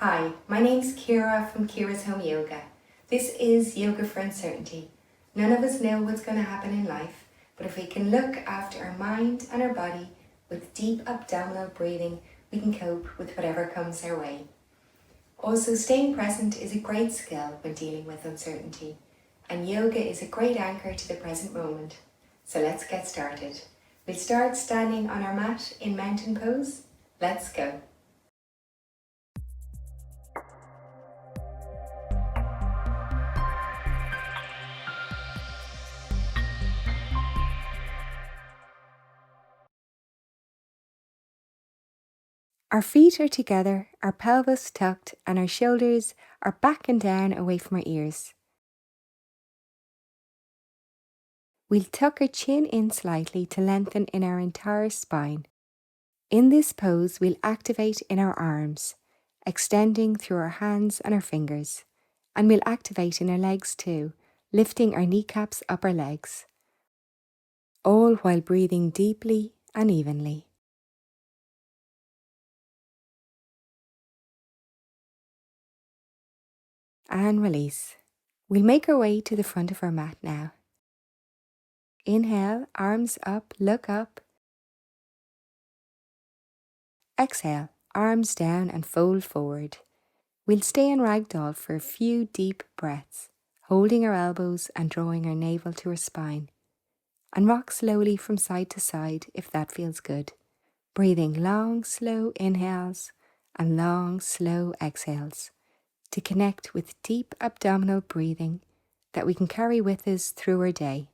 Hi, my name's Ciara from Ciara's Home Yoga. This is Yoga for Uncertainty. None of us know what's going to happen in life, but if we can look after our mind and our body with deep abdominal breathing, we can cope with whatever comes our way. Also, staying present is a great skill when dealing with uncertainty, and yoga is a great anchor to the present moment. So let's get started. We'll start standing on our mat in mountain pose. Let's go. Our feet are together, our pelvis tucked, and our shoulders are back and down away from our ears. We'll tuck our chin in slightly to lengthen in our entire spine. In this pose, we'll activate in our arms, extending through our hands and our fingers. And we'll activate in our legs too, lifting our kneecaps up our legs. All while breathing deeply and evenly. And release. We'll make our way to the front of our mat now. Inhale, arms up, look up. Exhale, arms down and fold forward. We'll stay in ragdoll for a few deep breaths, holding our elbows and drawing our navel to our spine. And rock slowly from side to side if that feels good. Breathing long, slow inhales and long, slow exhales to connect with deep abdominal breathing that we can carry with us through our day.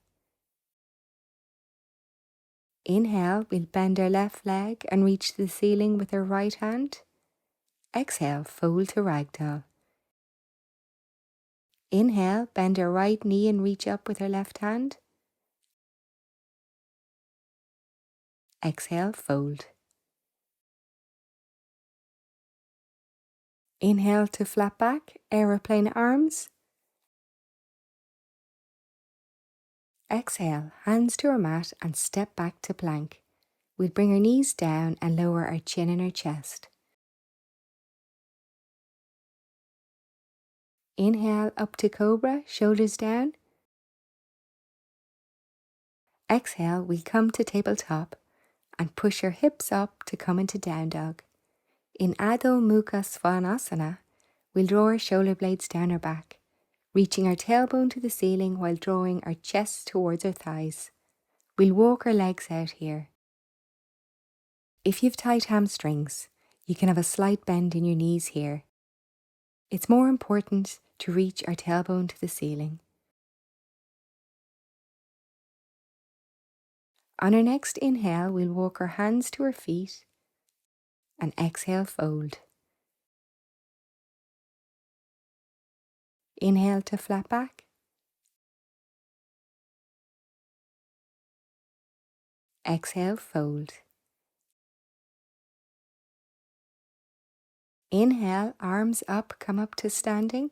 Inhale, we'll bend our left leg and reach the ceiling with our right hand. Exhale, fold to ragdoll. Inhale, bend our right knee and reach up with our left hand. Exhale, fold. Inhale to flat back, aeroplane arms. Exhale, hands to our mat and step back to plank. We'll bring our knees down and lower our chin in our chest. Inhale up to cobra, shoulders down. Exhale, we'll come to tabletop and push our hips up to come into down dog. In Adho Mukha Svanasana, we'll draw our shoulder blades down our back, reaching our tailbone to the ceiling while drawing our chest towards our thighs. We'll walk our legs out here. If you've tight hamstrings, you can have a slight bend in your knees here. It's more important to reach our tailbone to the ceiling. On our next inhale, we'll walk our hands to our feet and exhale, fold. Inhale to flat back. Exhale, fold. Inhale, arms up, come up to standing.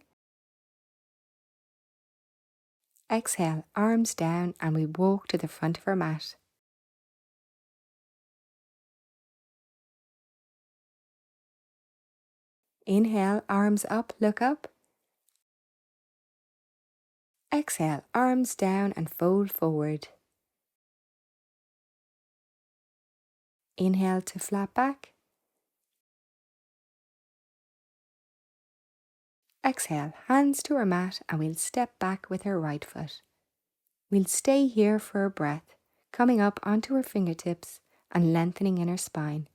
Exhale, arms down, and we walk to the front of our mat. Inhale, arms up, look up. Exhale, arms down and fold forward. Inhale to flat back. Exhale, hands to our mat, and we'll step back with our right foot. We'll stay here for a breath, coming up onto our fingertips and lengthening in our spine.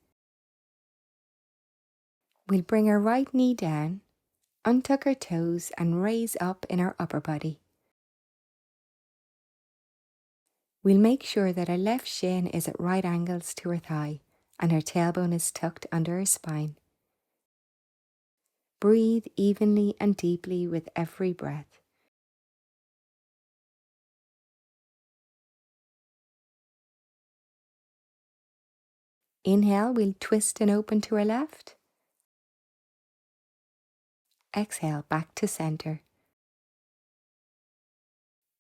We'll bring our right knee down, untuck our toes and raise up in our upper body. We'll make sure that our left shin is at right angles to our thigh and our tailbone is tucked under our spine. Breathe evenly and deeply with every breath. Inhale, we'll twist and open to our left. Exhale, back to center.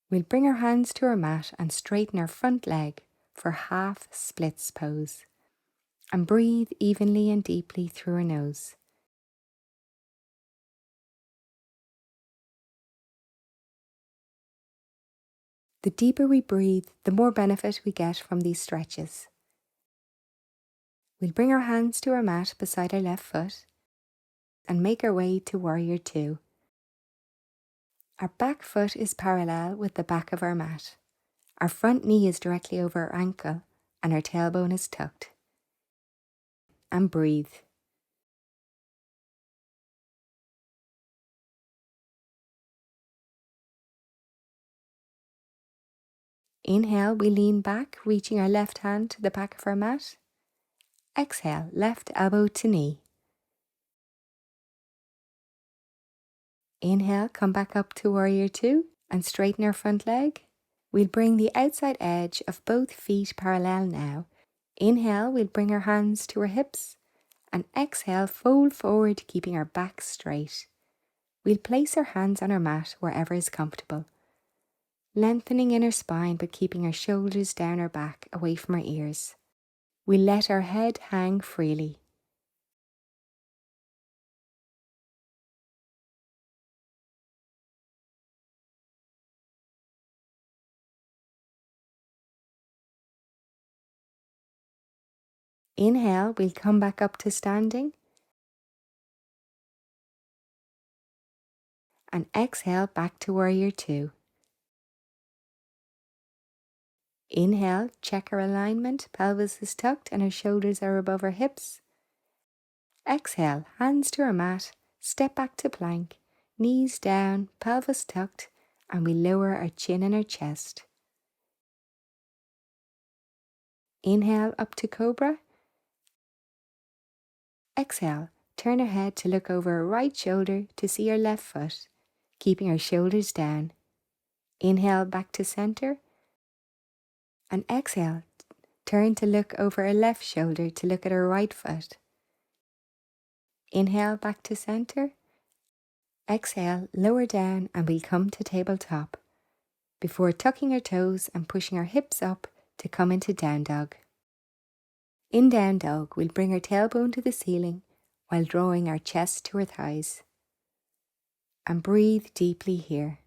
We'll bring our hands to our mat and straighten our front leg for half splits pose. And breathe evenly and deeply through our nose. The deeper we breathe, the more benefit we get from these stretches. We'll bring our hands to our mat beside our left foot and make our way to Warrior Two. Our back foot is parallel with the back of our mat. Our front knee is directly over our ankle and our tailbone is tucked. And breathe. Inhale, we lean back, reaching our left hand to the back of our mat. Exhale, left elbow to knee. Inhale, come back up to Warrior Two and straighten our front leg. We'll bring the outside edge of both feet parallel now. Inhale, we'll bring our hands to our hips and exhale, fold forward, keeping our back straight. We'll place our hands on our mat wherever is comfortable, lengthening in our spine but keeping our shoulders down our back, away from our ears. We let our head hang freely. Inhale, we'll come back up to standing. And exhale, back to Warrior Two. Inhale, check our alignment, pelvis is tucked and our shoulders are above our hips. Exhale, hands to our mat, step back to plank, knees down, pelvis tucked, and we lower our chin and our chest. Inhale up to Cobra. Exhale, turn our head to look over our right shoulder to see our left foot, keeping our shoulders down. Inhale back to center. And exhale, turn to look over our left shoulder to look at our right foot. Inhale back to center. Exhale, lower down and we'll come to tabletop before tucking our toes and pushing our hips up to come into down dog. In down dog, we'll bring our tailbone to the ceiling while drawing our chest to our thighs. And breathe deeply here.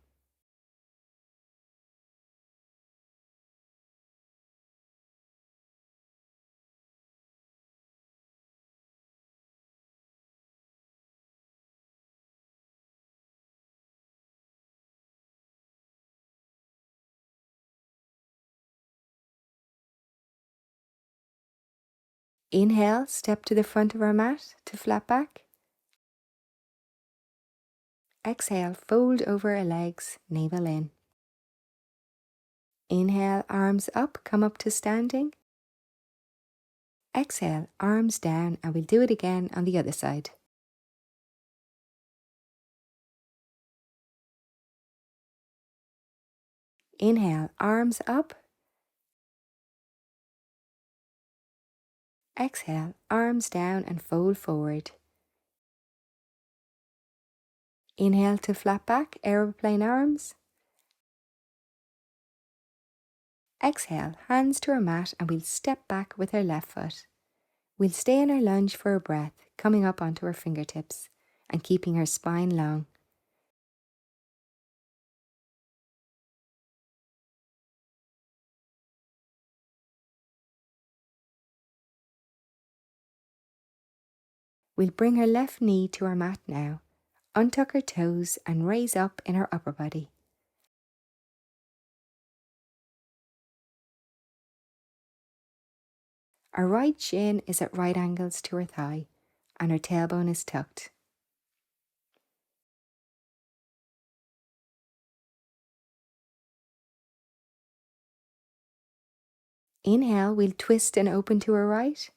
Inhale, step to the front of our mat to flat back. Exhale, fold over our legs, navel in. Inhale, arms up, come up to standing. Exhale, arms down, and we'll do it again on the other side. Inhale, arms up. Exhale, arms down and fold forward. Inhale to flat back, aeroplane arms. Exhale, hands to our mat and we'll step back with our left foot. We'll stay in our lunge for a breath, coming up onto our fingertips and keeping our spine long. We'll bring our left knee to our mat now, untuck our toes and raise up in our upper body. Our right shin is at right angles to our thigh and our tailbone is tucked. Inhale, we'll twist and open to our right.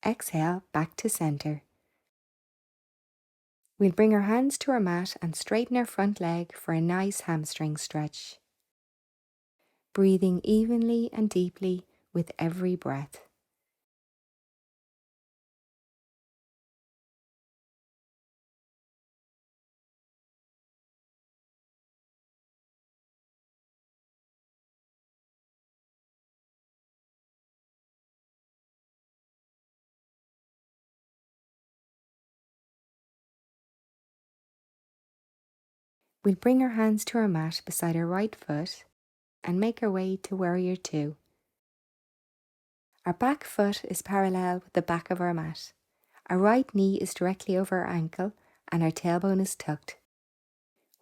Exhale, back to center. We'll bring our hands to our mat and straighten our front leg for a nice hamstring stretch. Breathing evenly and deeply with every breath. We'll bring our hands to our mat beside our right foot and make our way to Warrior Two. Our back foot is parallel with the back of our mat. Our right knee is directly over our ankle and our tailbone is tucked,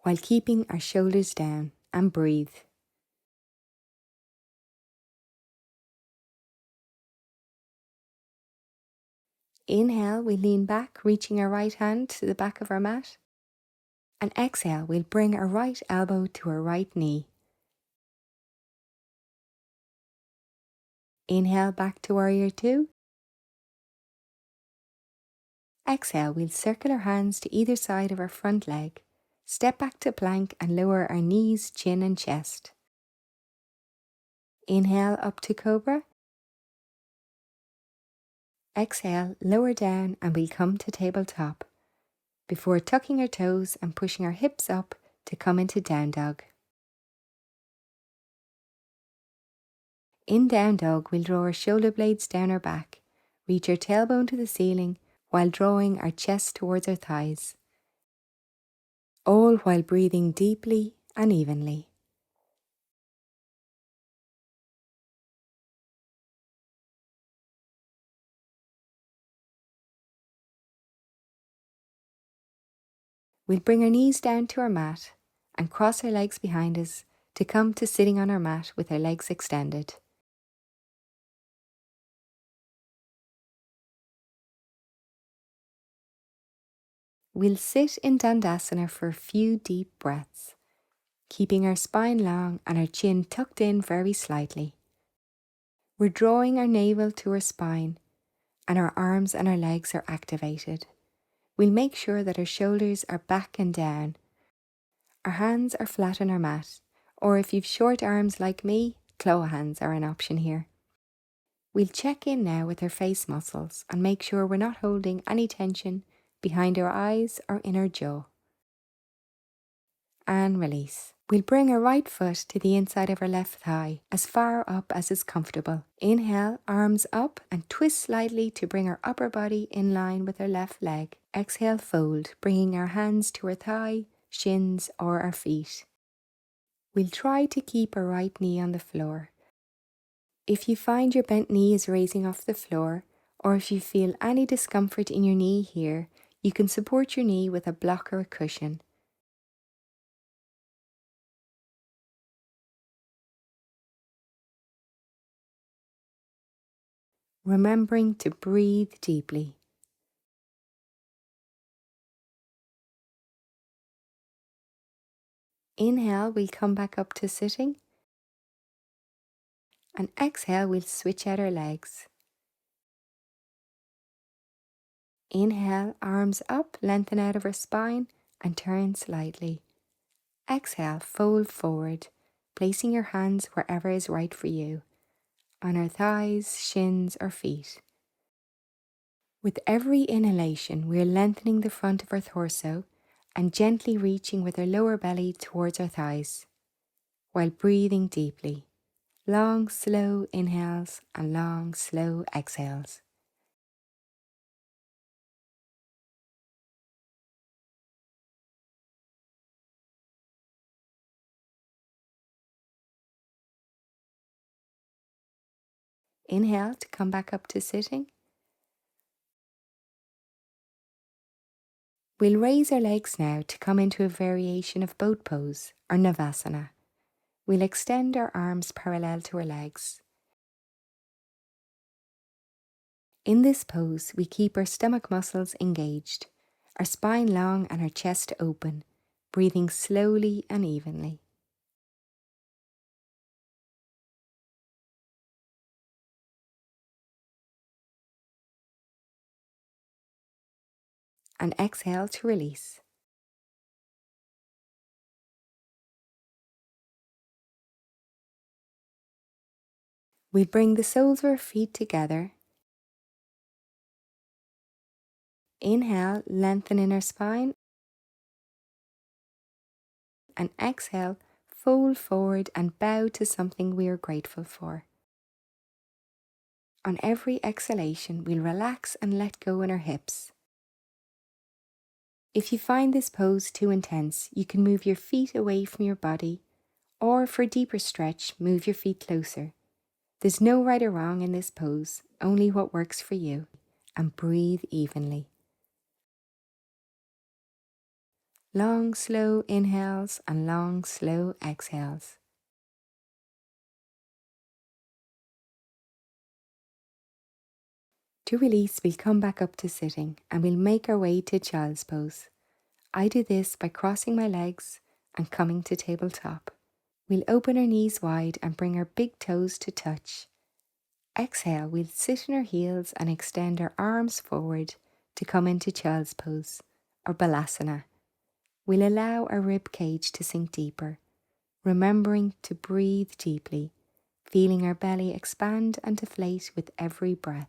while keeping our shoulders down, and breathe. Inhale, we lean back, reaching our right hand to the back of our mat. And exhale, we'll bring our right elbow to our right knee. Inhale back to Warrior Two. Exhale, we'll circle our hands to either side of our front leg. Step back to plank and lower our knees, chin and chest. Inhale up to Cobra. Exhale, lower down and we'll come to tabletop before tucking our toes and pushing our hips up to come into Down Dog. In Down Dog, we'll draw our shoulder blades down our back, reach our tailbone to the ceiling while drawing our chest towards our thighs, all while breathing deeply and evenly. We'll bring our knees down to our mat and cross our legs behind us to come to sitting on our mat with our legs extended. We'll sit in Dandasana for a few deep breaths, keeping our spine long and our chin tucked in very slightly. We're drawing our navel to our spine and our arms and our legs are activated. We'll make sure that our shoulders are back and down. Our hands are flat on our mat, or if you've short arms like me, claw hands are an option here. We'll check in now with our face muscles and make sure we're not holding any tension behind our eyes or in our jaw. And release. We'll bring our right foot to the inside of our left thigh, as far up as is comfortable. Inhale, arms up and twist slightly to bring our upper body in line with our left leg. Exhale, fold, bringing our hands to our thigh, shins or our feet. We'll try to keep our right knee on the floor. If you find your bent knee is raising off the floor, or if you feel any discomfort in your knee here, you can support your knee with a block or a cushion. Remembering to breathe deeply. Inhale, we'll come back up to sitting. And exhale, we'll switch out our legs. Inhale, arms up, lengthen out of our spine and turn slightly. Exhale, fold forward, placing your hands wherever is right for you, on our thighs, shins or feet. With every inhalation, we're lengthening the front of our torso and gently reaching with our lower belly towards our thighs, while breathing deeply. Long, slow inhales and long, slow exhales. Inhale to come back up to sitting. We'll raise our legs now to come into a variation of boat pose or Navasana. We'll extend our arms parallel to our legs. In this pose, we keep our stomach muscles engaged, our spine long and our chest open, breathing slowly and evenly. And exhale to release. We bring the soles of our feet together. Inhale, lengthen in our spine. And exhale, fold forward and bow to something we are grateful for. On every exhalation, we'll relax and let go in our hips. If you find this pose too intense, you can move your feet away from your body, or for a deeper stretch, move your feet closer. There's no right or wrong in this pose, only what works for you, and breathe evenly. Long, slow inhales and long, slow exhales. To release, we'll come back up to sitting and we'll make our way to child's pose. I do this by crossing my legs and coming to tabletop. We'll open our knees wide and bring our big toes to touch. Exhale, we'll sit on our heels and extend our arms forward to come into child's pose, or balasana. We'll allow our rib cage to sink deeper, remembering to breathe deeply, feeling our belly expand and deflate with every breath.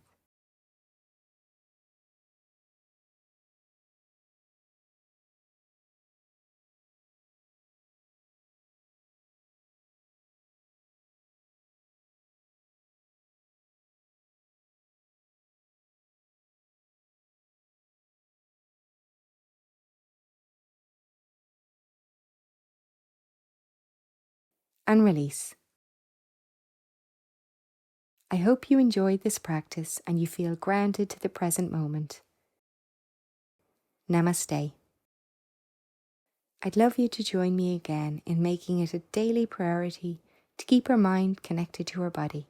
And release. I hope you enjoyed this practice and you feel grounded to the present moment. Namaste. I'd love you to join me again in making it a daily priority to keep our mind connected to our body.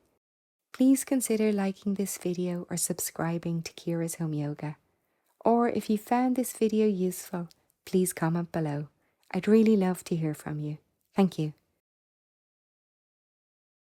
Please consider liking this video or subscribing to Ciara's Home Yoga. Or if you found this video useful, please comment below. I'd really love to hear from you. Thank you.